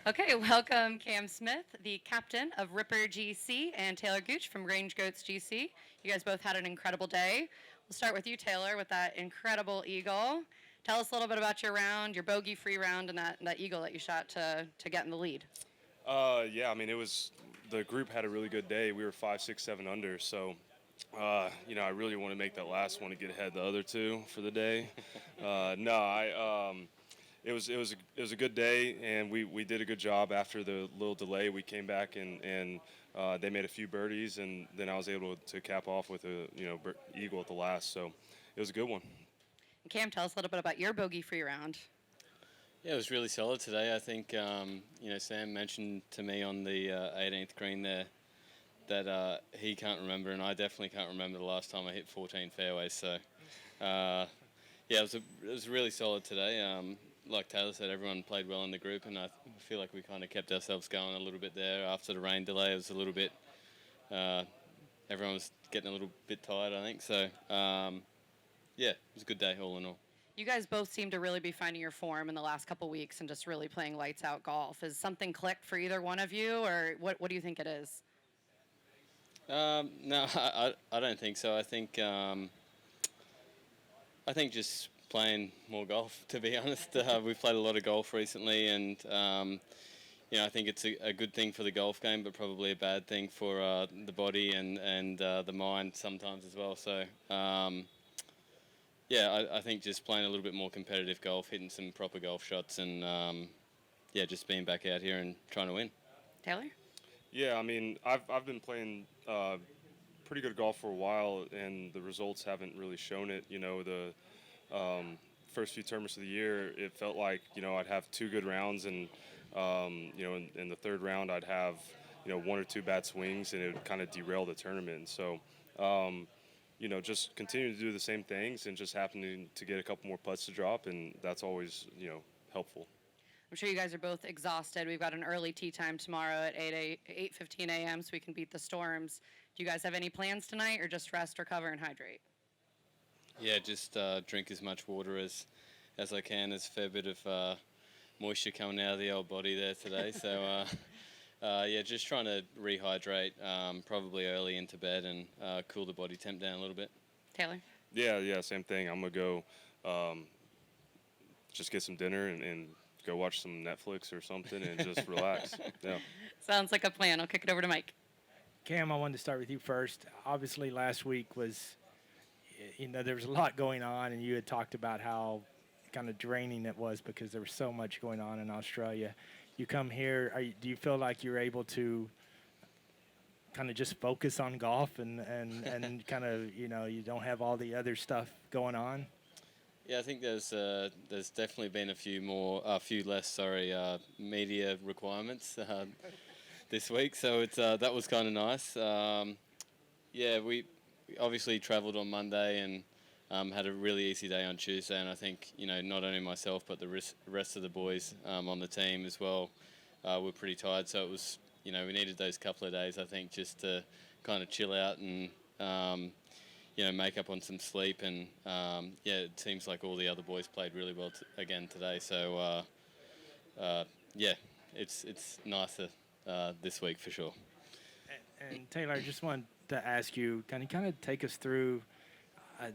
Okay, welcome Cam Smith, the captain of Ripper GC, and Talor Gooch from Range Goats GC. You guys both had an incredible day. We'll start with you, Talor, with that incredible eagle. Tell us a little bit about your round, your bogey-free round, and that eagle that you shot to get in the lead. Yeah, I mean, the group had a really good day. We were 5, 6, 7 under, so I really want to make that last one to get ahead of the other two for the day. No, it was a good day, and we did a good job after the little delay. We came back and they made a few birdies, and then I was able to cap off with a eagle at the last. So it was a good one. Cam, tell us a little bit about your bogey-free round. Yeah, it was really solid today. I think Sam mentioned to me on the 18th green there that he can't remember, and I definitely can't remember the last time I hit 14 fairways. So it was really solid today. Like Taylor said, everyone played well in the group, and I feel like we kind of kept ourselves going a little bit there. After the rain delay, it was a little bit, everyone was getting a little bit tired, I think. So, it was a good day all in all. You guys both seem to really be finding your form in the last couple weeks and just really playing lights out golf. Is something clicked for either one of you, or what do you think it is? No, I don't think so. I think just playing more golf, to be honest. We've played a lot of golf recently, and I think it's a good thing for the golf game, but probably a bad thing for the body and the mind sometimes as well. So, I think just playing a little bit more competitive golf, hitting some proper golf shots, and just being back out here and trying to win. Talor? Yeah, I mean, I've been playing pretty good golf for a while, and the results haven't really shown it. The first few tournaments of the year, it felt like I'd have 2 good rounds, and in the third round I'd have 1 or 2 bad swings, and it would kind of derail the tournament. So just continue to do the same things and just happening to get a couple more putts to drop, and that's always helpful. I'm sure you guys are both exhausted. We've got an early tee time tomorrow at 8:15 a.m. so we can beat the storms. Do you guys have any plans tonight, or just rest, recover, and hydrate? Yeah, just drink as much water as I can. There's a fair bit of moisture coming out of the old body there today. So, just trying to rehydrate probably early into bed and cool the body temp down a little bit. Talor? Yeah, same thing. I'm going to go just get some dinner and go watch some Netflix or something and just relax. Yeah. Sounds like a plan. I'll kick it over to Mike. Cam, I wanted to start with you first. Obviously, last week was, there was a lot going on, and you had talked about how kind of draining it was because there was so much going on in Australia. You come here, do you feel like you're able to kind of just focus on golf and kind of, you don't have all the other stuff going on? Yeah, I think there's definitely been a few less media requirements this week, so it's that was kind of nice. We obviously travelled on Monday and had a really easy day on Tuesday, and I think not only myself but the rest of the boys on the team as well were pretty tired. So it was we needed those couple of days, I think, just to kind of chill out and make up on some sleep, and it seems like all the other boys played really well again today. So it's nicer this week for sure. And Talor, I just wanted to ask you, can you kind of take us through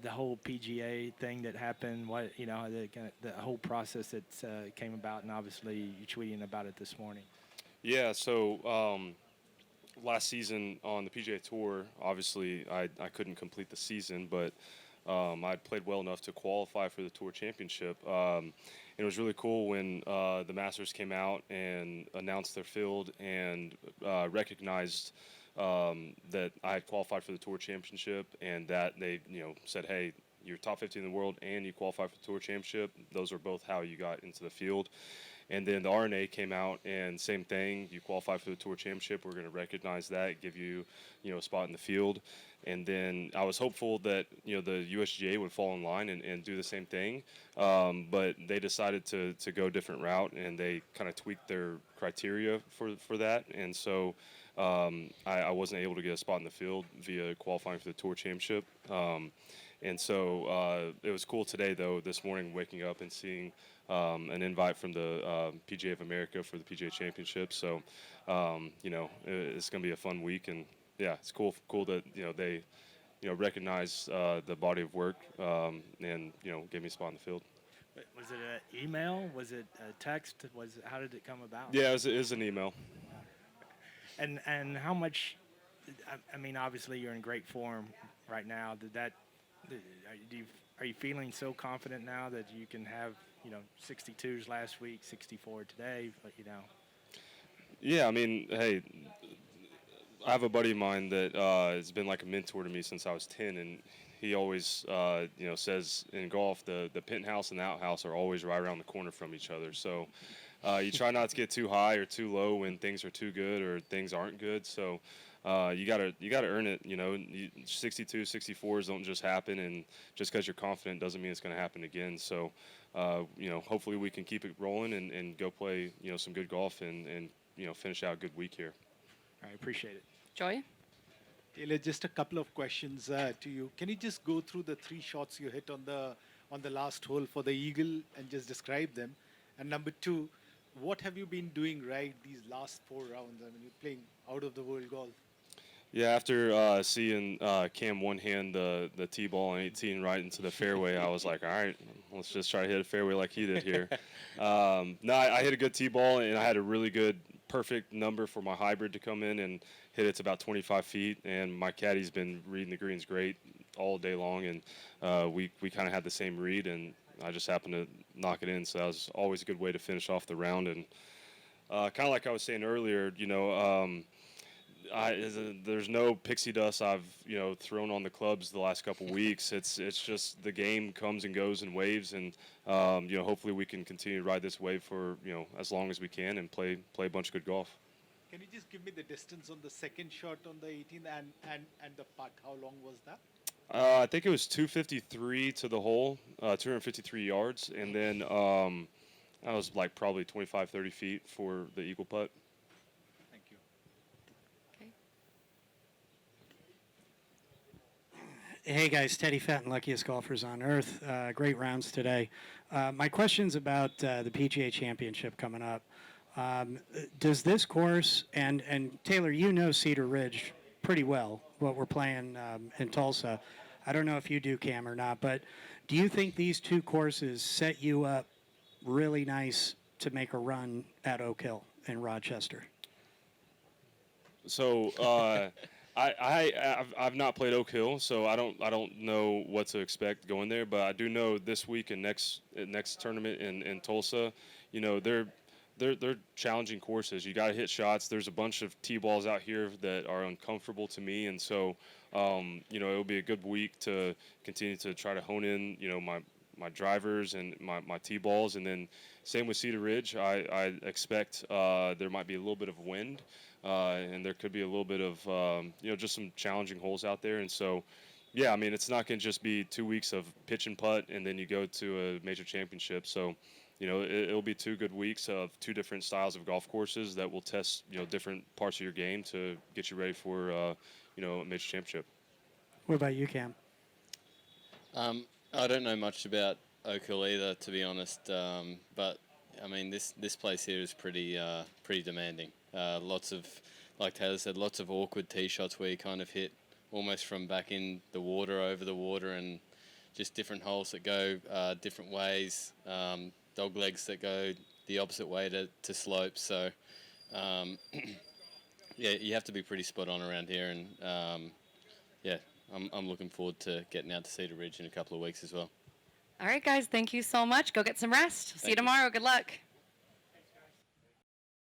the whole PGA thing that happened? What the whole process that came about, and obviously you tweeting about it this morning. Yeah. So. Last season on the PGA Tour, obviously I couldn't complete the season, but I'd played well enough to qualify for the Tour Championship. And it was really cool when the Masters came out and announced their field and recognized that I had qualified for the Tour Championship, and that they said, hey, you're top 50 in the world and you qualified for the Tour Championship. Those are both how you got into the field. And then the RNA came out, and same thing. You qualify for the Tour Championship. We're going to recognize that, give you, a spot in the field. And then I was hopeful that, the USGA would fall in line and do the same thing. But they decided to go a different route, and they kind of tweaked their criteria for that. And so I wasn't able to get a spot in the field via qualifying for the Tour Championship. And so it was cool today, though, this morning, waking up and seeing an invite from the PGA of America for the PGA Championship. So, it's going to be a fun week, and yeah, it's cool that they recognize the body of work and give me a spot in the field. Was it an email? Was it a text? How did it come about? Yeah, it was an email. And how much? I mean, obviously you're in great form right now. Are you feeling so confident now that you can have 62s last week, 64 today? But Yeah, I mean, hey, I have a buddy of mine that has been like a mentor to me since I was 10, and he always, says in golf the penthouse and the outhouse are always right around the corner from each other. So you try not to get too high or too low when things are too good or things aren't good. So you gotta earn it. 62, 64s don't just happen, and just because you're confident doesn't mean it's going to happen again. So hopefully we can keep it rolling and go play some good golf and finish out a good week here. I appreciate it. Joy? Taylor, just a couple of questions to you. Can you just go through the 3 shots you hit on the last hole for the eagle and just describe them? And number 2, what have you been doing right these last 4 rounds? I mean, you're playing out of the world golf. Yeah, after seeing Cam one-hand the tee ball on 18 right into the fairway, I was like, all right, let's just try to hit a fairway like he did here. No, I hit a good tee ball, and I had a really good, perfect number for my hybrid to come in and hit it to about 25 feet. And my caddy's been reading the greens great all day long, and we kind of had the same read, and I just happened to knock it in. So that was always a good way to finish off the round. And kind of like I was saying earlier, there's no pixie dust I've thrown on the clubs the last couple weeks. It's just the game comes and goes in waves, and hopefully we can continue to ride this wave for as long as we can and play a bunch of good golf. Can you just give me the distance on the second shot on the 18th and the putt? How long was that? I think it was 253 to the hole, 253 yards, and then that was like probably 25, 30 feet for the eagle putt. Thank you. Hey guys, Teddy Fenton, luckiest golfers on earth. Great rounds today. My question's about the PGA Championship coming up. Does this course, and Taylor, Cedar Ridge pretty well, what we're playing in Tulsa. I don't know if you do, Cam, or not, but do you think these 2 courses set you up really nice to make a run at Oak Hill in Rochester? So I've not played Oak Hill, so I don't know what to expect going there. But I do know this week and next tournament in Tulsa, they're challenging courses. You got to hit shots. There's a bunch of tee balls out here that are uncomfortable to me, and so it'll be a good week to continue to try to hone in my drivers and my tee balls. And then same with Cedar Ridge. I expect there might be a little bit of wind. And there could be a little bit of, just some challenging holes out there. And so, yeah, I mean, it's not going to just be 2 weeks of pitch and putt and then you go to a major championship. So, it'll be 2 good weeks of 2 different styles of golf courses that will test, different parts of your game to get you ready for, a major championship. What about you, Cam? I don't know much about Oak Hill either, to be honest. But I mean, this place here is pretty demanding. Lots of, like Taylor said, lots of awkward tee shots where you kind of hit almost from back in the water, over the water, and just different holes that go different ways, dog legs that go the opposite way to slopes. So, yeah, you have to be pretty spot on around here, and yeah, I'm looking forward to getting out to Cedar Ridge in a couple of weeks as well. All right, guys, thank you so much. Go get some rest. See you tomorrow. Good luck.